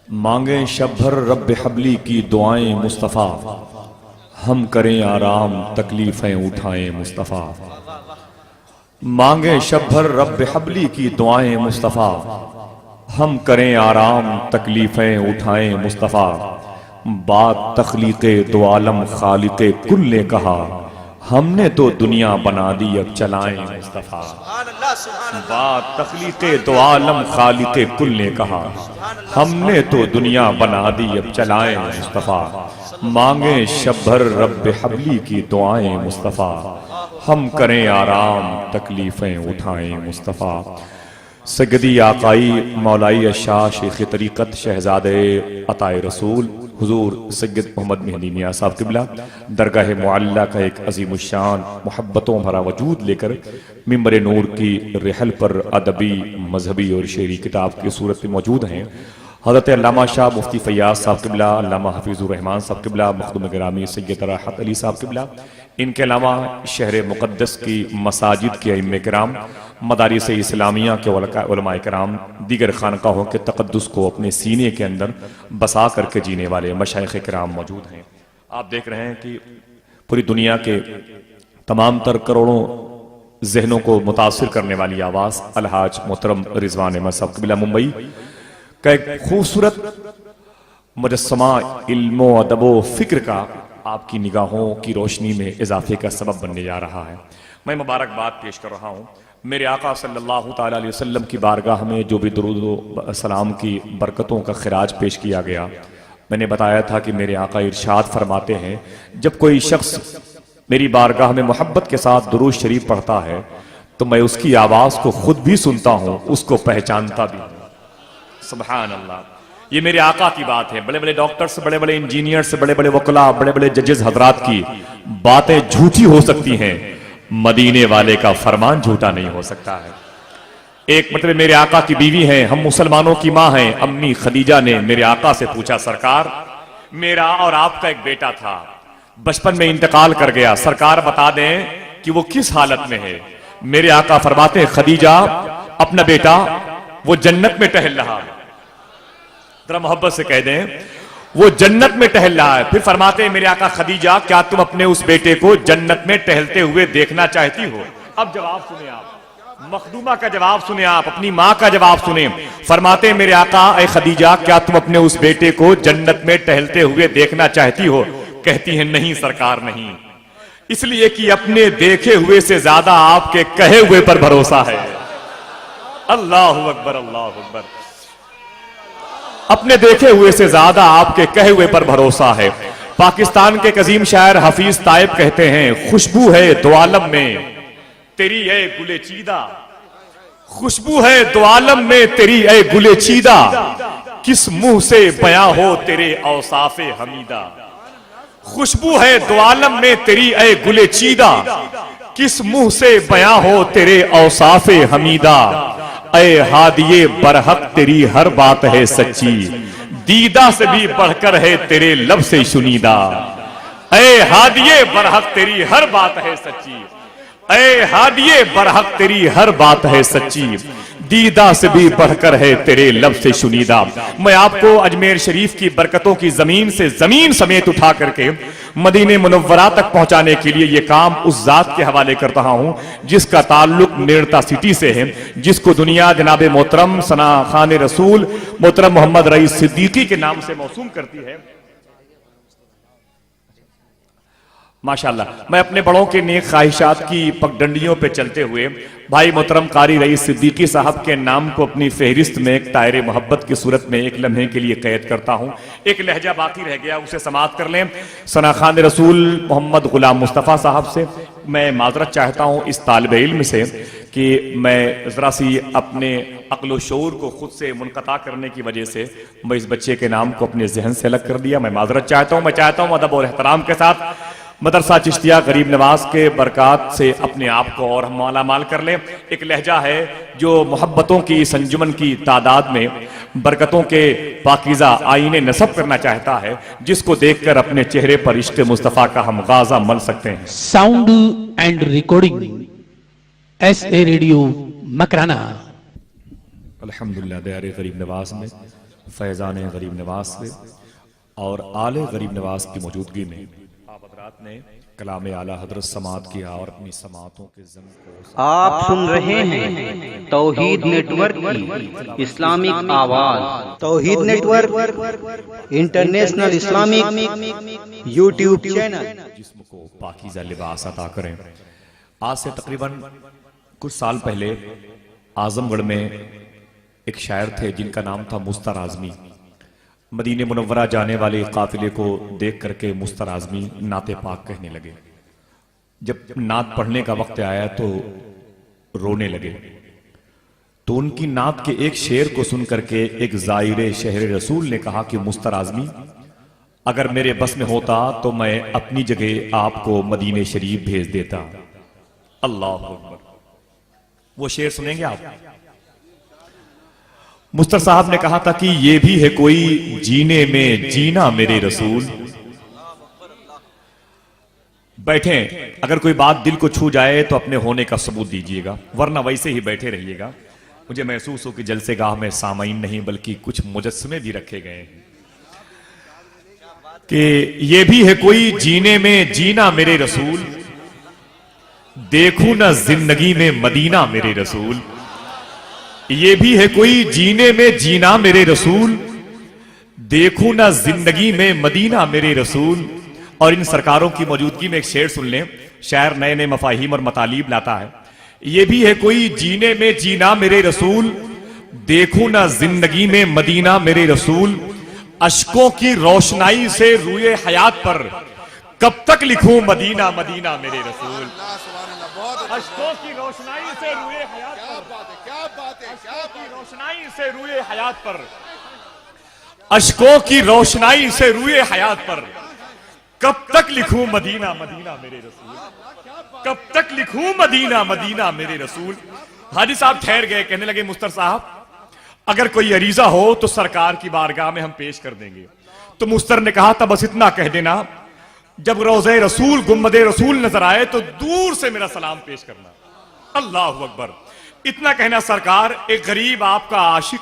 मांगे शब भर रब हबली की दुआएं मुस्तफ़ा, हम करें आराम तकलीफें उठाएं मुस्तफ़ा। मांगे शब भर रब हबली की दुआएं मुस्तफ़ा, हम करें आराम तकलीफें उठाएं मुस्तफ़ा। बात तख्लीक़े दो आलम खालिक़े कुल ने कहा, हमने तो दुनिया बना दी अब चलाएं मुस्तफ़ा। बात तख्लीक़े दो आलम खालिक़े कुल ने कहा, हमने तो दुनिया बना दी अब चलाएं मुस्तफ़ा। मांगे शब भर रब हबली की दुआएं मुस्तफ़ा, हम करें आराम तकलीफें उठाएं मुस्तफ़ा। सैयदी आकाई मौलाई शाह शेख तरीक़त शहज़ादे अताए रसूल हुजूर सैयद मोहम्मद मेहदी मियाँ साहब क़िबला दरगाह मुअल्ला का एक अज़ीमुश्शान मोहब्बतों भरा वजूद लेकर मिंबर नूर की रहल पर अदबी मजहबी और शेरी किताब की सूरत में मौजूद हैं। हज़रत अल्लामा शाह मुफ्ती फ़ैयाज़ साहब क़िबला, अल्लामा हफ़ीज़ुर रहमान साहब क़िबला, मखदूम गिरामी सैयद राहत अली साहब क़िबला, इनके अलावा शहर मुक़द्दस की मसाजिद के अइम्मे किराम, मदारिस इस्लामिया के उलमाए किराम, दीगर खानकाहों के तक़द्दुस को अपने सीने के अंदर बसा करके जीने वाले मशाइख़ किराम मौजूद हैं। आप देख रहे हैं कि पूरी दुनिया के तमाम तर करोड़ों जहनों को मुतासिर करने वाली आवाज़ अलहाज मोहतरम रिजवान अहमद साहब क़िबला मुंबई का एक खूबसूरत मुजस्समा इल्मो अदबो फ़िक्र का आपकी निगाहों की रोशनी में इजाफे का सबब बनने जा रहा है। मैं मुबारकबाद पेश कर रहा हूँ मेरे आका सल्लल्लाहु ताला अलैहि वसल्लम की बारगाह में जो भी दुरूद सलाम की बरकतों का खिराज पेश किया गया। मैंने बताया था कि मेरे आका इरशाद फरमाते हैं, जब कोई शख्स मेरी बारगाह में मोहब्बत के साथ दुरूद शरीफ पढ़ता है तो मैं उसकी आवाज़ को खुद भी सुनता हूँ, उसको पहचानता भी हूँ। सुभान अल्लाह, ये मेरे आका की बात है। बड़े बड़े डॉक्टर्स, बड़े बड़े इंजीनियर्स, बड़े बड़े वकला, बड़े बड़े जजेस हजरात की बातें झूठी हो सकती हैं, मदीने वाले का फरमान झूठा नहीं हो सकता है। एक मतलब मेरे आका की बीवी हैं, हम मुसलमानों की मां हैं, अम्मी खदीजा ने मेरे आका से पूछा, सरकार मेरा और आपका एक बेटा था, बचपन में इंतकाल कर गया, सरकार बता दें कि वो किस हालत में है। मेरे आका फरमाते हैं, खदीजा अपना बेटा वो जन्नत में टहल रहा है। जरा मोहब्बत से कह दें, वो जन्नत में टहल रहा है। फिर फरमाते हैं मेरे आका, खदीजा क्या तुम अपने उस बेटे को जन्नत में टहलते हुए देखना चाहती हो? अब जवाब सुने आप, मखदूमा का जवाब सुने आप, अपनी माँ का जवाब सुने। फरमाते हैं मेरे आका, ऐ खदीजा क्या तुम अपने उस बेटे को जन्नत में टहलते हुए देखना चाहती हो? कहती है नहीं सरकार नहीं, इसलिए कि अपने देखे हुए से ज्यादा आपके कहे हुए पर भरोसा है। अल्लाहु अकबर, अल्लाहु अकबर। अपने देखे हुए से ज्यादा आपके कहे हुए पर भरोसा है। पाकिस्तान के कजीम शायर हफीज ताइब कहते हैं, खुशबू है दो आलम में तेरी ए गुले चीदा, खुशबू है दो आलम में तेरी ए गुले चीदा, किस मुंह से बयां हो तेरे औसाफे हमीदा। खुशबू है दो आलम में तेरी ए गुले चीदा, किस मुंह से बयां हो तेरे औसाफे हमीदा। ऐ हादिये बरहक तेरी हर बात है सच्ची, दीदा से भी बढ़कर है तेरे लब से शुनीदा। ऐ हादिये बरहक तेरी हर बात है सच्ची, ऐ हादिये बरहक तेरी हर बात है सच्ची, दीदा से भी बढ़कर है तेरे लब से शुनीदा। मैं आपको अजमेर शरीफ की बरकतों की जमीन से जमीन समेत उठा करके मदीने मुनव्वरा तक पहुंचाने के लिए यह काम उस जात के हवाले कर रहा हूं जिसका ताल्लुक निर्ता सिटी से है, जिसको दुनिया जनाब मोहतरम सना खान रसूल मोहतरम मोहम्मद रईस सिद्दीकी के नाम से मौसूम करती है। माशाल्लाह, मैं अपने बड़ों के नेक ख्वाहिशात की पगडंडियों पे चलते हुए भाई मोहतरम कारी रईस सिद्दीकी साहब के नाम को अपनी फहरिस्त में एक तायरे मोहब्बत की सूरत में एक लम्हे के लिए कैद करता हूं। एक लहजा बाकी रह गया, उसे समाप्त कर लें। सना खान रसूल मोहम्मद गुलाम मुस्तफ़ा साहब से मैं माजरत चाहता हूं इस तालिब इल्म से कि मैं जरा सी अपने अक्ल शऊर को खुद से मुनक़ता करने की वजह से मैं इस बच्चे के नाम को अपने जहन से अलग कर दिया। मैं माजरत चाहता हूं। मैं चाहता हूं अदब और एहतराम के साथ मदरसा चिश्तिया गरीब नवाज के बरक़ात से अपने आप को और हम माला माल कर लें। एक लहजा है जो मोहब्बतों की इस अंजुमन की तादाद में बरकतों के पाकीज़ा आईने नसब करना चाहता है, जिसको देखकर अपने चेहरे पर इश्क़ मुस्तफ़ा का हम गाज़ा मल सकते हैं। Sound and recording SA radio Makrana. अल्हम्दुलिल्लाह दयारे गरीब नवाज में फैज़ान गरीब नवाज से और आले गरीब नवाज की मौजूदगी में आप हज़रात ने कलाम आला हजरत समात किया और अपनी समातों के ज़म को आप सुन रहे हैं तौहीद नेटवर्क की इस्लामिक आवाज। Tauheed network international Islamic YouTube channel. जिस्म को पाकीज़ा लिबास अता करें। आज से तकरीबन कुछ साल पहले आजमगढ़ में एक शायर थे जिनका नाम था मुस्तर आज़मी। मदीने मुनव्वरा जाने वाले काफिले को देख करके मुस्तर आज़मी नाते पाक कहने लगे। जब नात पढ़ने का वक्त आया तो रोने लगे। तो उनकी नात के एक शेर को सुन करके एक ज़ाइरे शहर रसूल ने कहा कि मुस्तर आज़मी, अगर मेरे बस में होता तो मैं अपनी जगह आपको मदीने शरीफ भेज देता। अल्लाह अकबर। वो शेर सुनेंगे आप? मुस्तर साहब ने कहा था कि ये भी है कोई जीने में जीना मेरे रसूल। बैठें, अगर कोई बात दिल को छू जाए तो अपने होने का सबूत दीजिएगा, वरना वैसे ही बैठे रहिएगा। मुझे महसूस हो कि जलसेगाह में सामाइन नहीं बल्कि कुछ मुजस्समे भी रखे गए हैं कि ये भी है कोई जीने में जीना मेरे रसूल, देखूं ना जिंदगी में मदीना मेरे रसूल। ये भी है कोई जीने में जीना मेरे रसूल, देखूं ना जिंदगी में मदीना मेरे रसूल। और इन सरकारों की मौजूदगी में एक शेर सुन लें। शायर नए नए मफाहिम और मतालीब लाता है। ये भी है कोई जीने में जीना मेरे रसूल, देखूं ना जिंदगी में मदीना मेरे रसूल। अश्कों की रोशनाई से रूए हयात पर कब तक लिखूं मदीना मदीना मेरे रसूल। अश्कों की रोशनाई से रूए हयात रोशनाई से रूए हयात पर, अश्कों की रोशनाई से रूए हयात पर कब तक लिखूं मदीना मदीना मेरे रसूल, कब तक लिखूं मदीना मदीना मेरे रसूल। हाजी साहब ठहर गए, कहने लगे मुस्तर साहब अगर कोई अरीजा हो तो सरकार की बारगाह में हम पेश कर देंगे। तो मुस्तर ने कहा था बस इतना कह देना, जब रोज़े रसूल गुम्बदे रसूल नजर आए तो दूर से मेरा सलाम पेश करना। अल्लाह अकबर। इतना कहना सरकार, एक गरीब आपका आशिक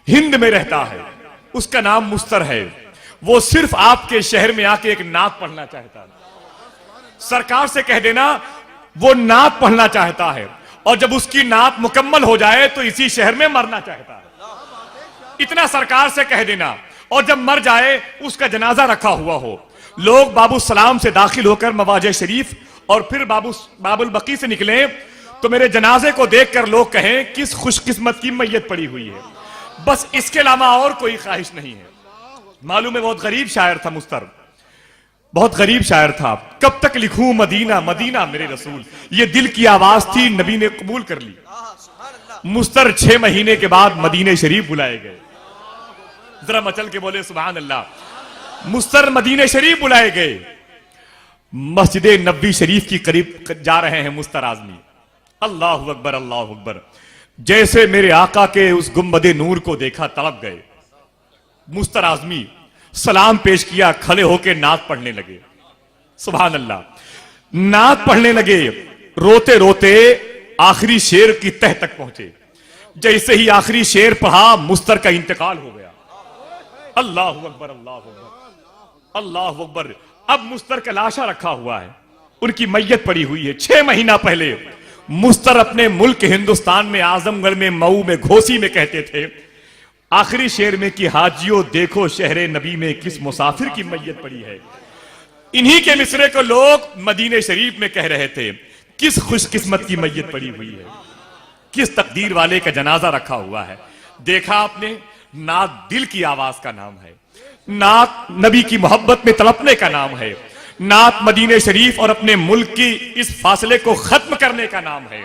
हिंद में रहता है, उसका नाम मुस्तर है, वो सिर्फ आपके शहर में आके एक नात पढ़ना चाहता है। सरकार से कह देना वो नात पढ़ना चाहता है और जब उसकी नात मुकम्मल हो जाए तो इसी शहर में मरना चाहता है। इतना सरकार से कह देना। और जब मर जाए उसका जनाजा रखा हुआ हो, लोग बाबू सलाम से दाखिल होकर मवाजे शरीफ और फिर बाबुल बकी से निकले तो मेरे जनाजे को देखकर लोग कहें किस खुशकिस्मत की मैयत पड़ी हुई है। बस इसके अलावा और कोई ख्वाहिश नहीं है। मालूम है बहुत गरीब शायर था मुस्तर, बहुत गरीब शायर था। कब तक लिखूं मदीना मदीना मेरे रसूल, ये दिल की आवाज थी, नबी ने कबूल कर ली। मुस्तर 6 महीने के बाद मदीने शरीफ बुलाए गए। जरा मचल के बोले सुभान अल्लाह। मुस्तर मदीने शरीफ बुलाए गए। मस्जिद नबी शरीफ की करीब जा रहे हैं मुस्तर आज़मी। अल्लाह अकबर अल्लाह अकबर। जैसे मेरे आका के उस गुम्बदे नूर को देखा तड़प गए। मुस्तर आज़मी सलाम पेश किया, खड़े होकर नात पढ़ने लगे। सुभान अल्लाह। नात पढ़ने लगे, रोते रोते आखिरी शेर की तह तक पहुंचे। जैसे ही आखिरी शेर पढ़ा मुस्तर का इंतकाल हो गया। अल्लाह अकबर अल्लाह अकबर अल्लाह अकबर। अब मुस्तर का लाशा रखा हुआ है, उनकी मैयत पड़ी हुई है। 6 महीना पहले मुस्तर अपने मुल्क हिंदुस्तान में आजमगढ़ में मऊ में घोसी में कहते थे आखिरी शेर में कि हाजियों देखो शहरे नबी में किस मुसाफिर की मैयत पड़ी है। इन्हीं के मिसरे को लोग मदीने शरीफ में कह रहे थे किस खुशकिस्मत की मैयत पड़ी हुई है, किस तकदीर वाले का जनाजा रखा हुआ है। देखा आपने, नात दिल की आवाज का नाम है, नात नबी की मोहब्बत में तड़पने का नाम है, नात मदीने शरीफ और अपने मुल्क की इस फासले को खत्म करने का नाम है।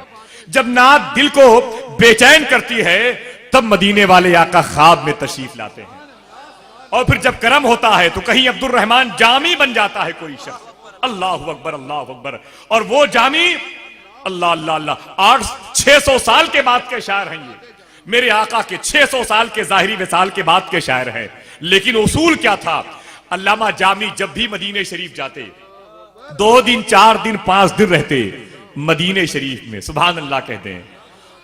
जब नात दिल को बेचैन करती है तब मदीने वाले आका ख्वाब में तशरीफ लाते हैं। और फिर जब करम होता है तो कहीं अब्दुल रहमान जामी बन जाता है कोई शख्स। अल्लाह अकबर अल्लाह अकबर। और वो जामी अल्लाह अल्लाह अल्लाह 600 साल के बाद के शायर हैं। ये मेरे आका के 600 साल के जाहिरी विसाल के बाद के शायर हैं। लेकिन उसूल क्या था? अल्लामा जामी जब भी मदीने शरीफ जाते 2 दिन 4 दिन 5 दिन रहते मदीने शरीफ में। सुभान अल्लाह कहते हैं।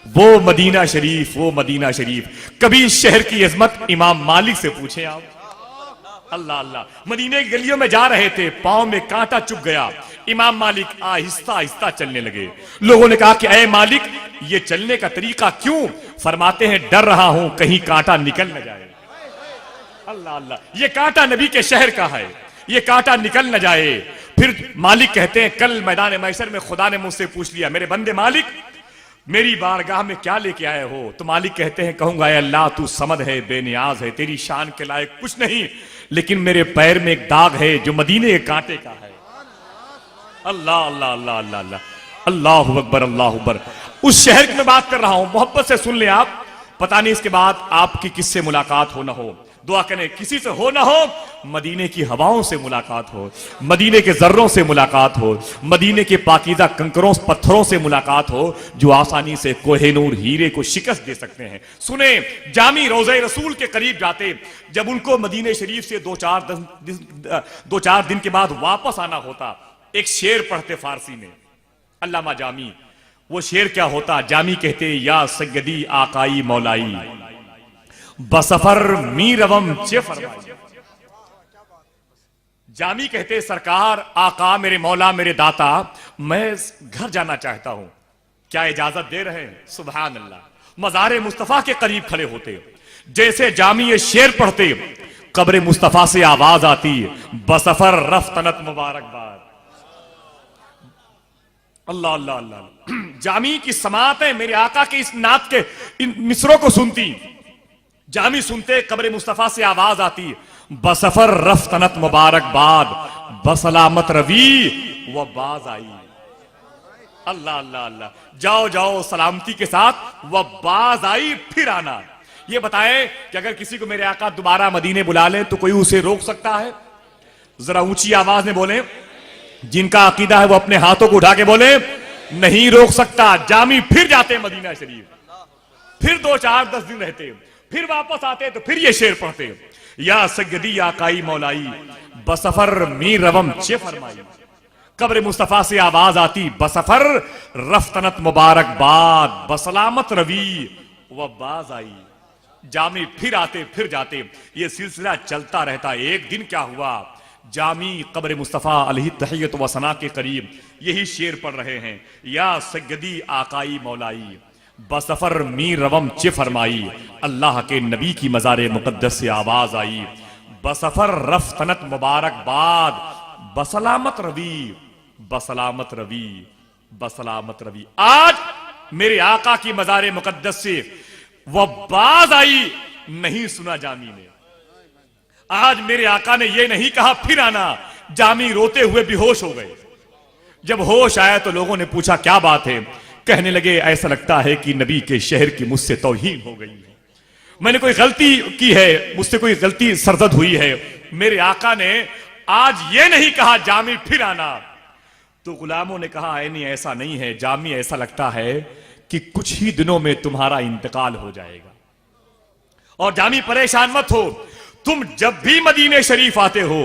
वो मदीना शरीफ, वो मदीना शरीफ। कभी इस शहर की अजमत इमाम मालिक से पूछे आप। अल्लाह अल्लाह, मदीने की गलियों में जा रहे थे, पांव में कांटा चुभ गया। इमाम मालिक आहिस्ता आहिस्ता चलने लगे। लोगों ने कहा कि ऐ मालिक, ये चलने का तरीका क्यों? फरमाते हैं, डर रहा हूं कहीं कांटा निकल न जाए। अल्लाह अल्लाह, ये कांटा नबी के शहर का है, ये कांटा निकल न जाए। फिर मालिक कहते हैं, कल मैदान महशर में खुदा ने मुझसे पूछ लिया, मेरे बंदे मालिक मेरी बारगाह में क्या लेके आए हो? तो मालिक कहते हैं, कहूंगा ऐ अल्लाह तू समद है, बेनियाज है, तेरी शान के लायक कुछ नहीं, लेकिन मेरे पैर में एक दाग है जो मदीने के कांटे का है। अल्लाह अल्लाह अल्लाह अल्लाह अल्लाह, अल्लाहु अकबर, अल्लाहु अकबर। उस शहर की मैं बात कर रहा हूं, मोहब्बत से सुन ले आप। पता नहीं इसके बाद आपकी किससे मुलाकात हो ना हो, दुआ करें किसी से हो ना हो, मदीने की हवाओं से मुलाकात हो, मदीने के जर्रों से मुलाकात हो, मदीने के पाकीज़ा कंकरों पत्थरों से मुलाकात हो, जो आसानी से कोहिनूर हीरे को शिकस्त दे सकते हैं। सुने, जामी रोज़े रसूल के करीब जाते, जब उनको मदीने शरीफ से दो चार दिन के बाद वापस आना होता, एक शेर पढ़ते फारसी में, अल्लामा जामी। वो शेर क्या होता? जामी कहते, या सैयदी आकाई मौलाई बसफर मीरवम चे फरमाई। जामी कहते, सरकार आका, मेरे मौला, मेरे दाता, मैं घर जाना चाहता हूं, क्या इजाजत दे रहे हैं? सुभान अल्लाह। मज़ारे मुस्तफा के करीब खड़े होते, जैसे जामी ये शेर पढ़ते, कब्र मुस्तफा से आवाज आती, बसफर रफ्तनत मुबारकबाद। अल्लाह अल्लाह अल्लाह। जामी की समातें मेरे आका के इस नात के इन मिसरों को सुनती। जामी सुनते, कब्र मुस्तफा से आवाज आती, बसफर रफ्तनत मुबारकबाद, बसलामत रवी वो बाज आई। अल्लाह अल्लाह अल्लाह, जाओ जाओ सलामती के साथ, वह बाज आई, फिर आना। ये बताए कि अगर किसी को मेरे आका दोबारा मदीने बुला ले तो कोई उसे रोक सकता है? जरा ऊंची आवाज में बोले, जिनका अकीदा है वो अपने हाथों को उठा के बोले, नहीं रोक सकता। जामी फिर जाते मदीना शरीफ, फिर 2-4-10 दिन रहते, फिर वापस आते तो फिर ये शेर पढ़ते, या सैयदी आकाई मौलाई बसफर मी रवम चे फरमाई। कब्र मुस्तफा से आवाज आती, बसफर रफ्तनत मुबारकबाद, बसलामत रवी वह बाज आई। जामी फिर आते फिर जाते, ये सिलसिला चलता रहता। एक दिन क्या हुआ, जामी कब्र मुस्तफा अलैहि तहियत व सना के करीब यही शेर पढ़ रहे हैं, या सैयदी आकाई मौलाई बसफर मी रवम चे फरमाई। अल्लाह के नबी की मज़ारे मुकद्दस से आवाज आई, बसफर रफ्तनत मुबारकबाद, बसलामत रवी, बसलामत रवी, बसलामत रवी। आज मेरे आका की मज़ारे मुकद्दस से वह बाज आई, नहीं सुना जामी ने। आज मेरे आका ने यह नहीं कहा फिर आना। जामी रोते हुए बेहोश हो गए। जब होश आया तो लोगों ने पूछा क्या बात है? कहने लगे, ऐसा लगता है कि नबी के शहर की मुझसे तौहीन हो गई है, मैंने कोई गलती की है, मुझसे कोई गलती सरजद हुई है। मेरे आका ने आज ये नहीं कहा जामी फिर आना। तो गुलामों ने कहा, नहीं ऐसा नहीं है जामी, ऐसा लगता है कि कुछ ही दिनों में तुम्हारा इंतकाल हो जाएगा। और जामी परेशान मत हो, तुम जब भी मदीने शरीफ आते हो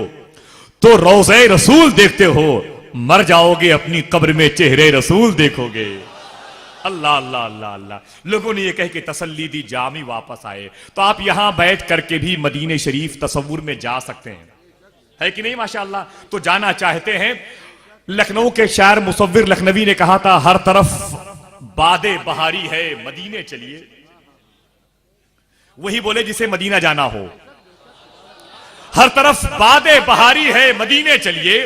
तो रोज़े रसूल देखते हो, मर जाओगे अपनी कब्र में चेहरे रसूल देखोगे। अल्लाह अल्लाह अल्लाह अल्लाह। लोगों ने यह कह के तसल्ली दी, जामी वापस आए। तो आप यहां बैठ करके भी मदीने शरीफ तसव्वुर में जा सकते हैं, है कि नहीं? माशाअल्लाह। तो जाना चाहते हैं। लखनऊ के शायर मुसव्विर लखनवी ने कहा था, हर तरफ बादे बहारी है, मदीने चलिए। वही बोले जिसे मदीना जाना हो। हर तरफ बादे बहारी है, मदीने चलिए।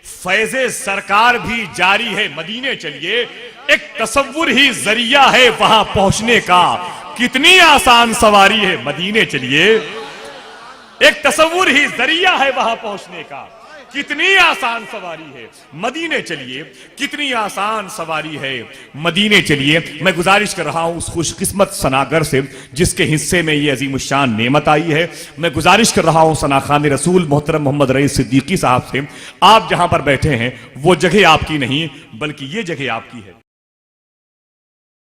फैज़े सरकार भी जारी है, मदीने चलिए। एक तसव्वुर ही जरिया है वहां पहुंचने का, कितनी आसान सवारी है, मदीने चलिए। एक तसव्वुर ही जरिया है वहां पहुंचने का, कितनी आसान सवारी है, मदीने चलिए। कितनी आसान सवारी है, मदीने चलिए। मैं गुजारिश कर रहा हूं उस खुशकिस्मत सनागर से जिसके हिस्से में ये अजीमुशान नेमत आई है, मैं गुजारिश कर रहा हूं सना खान रसूल मोहतरम मोहम्मद रईस सिद्दीकी साहब से, आप जहां पर बैठे हैं वो जगह आपकी नहीं बल्कि ये जगह आपकी है।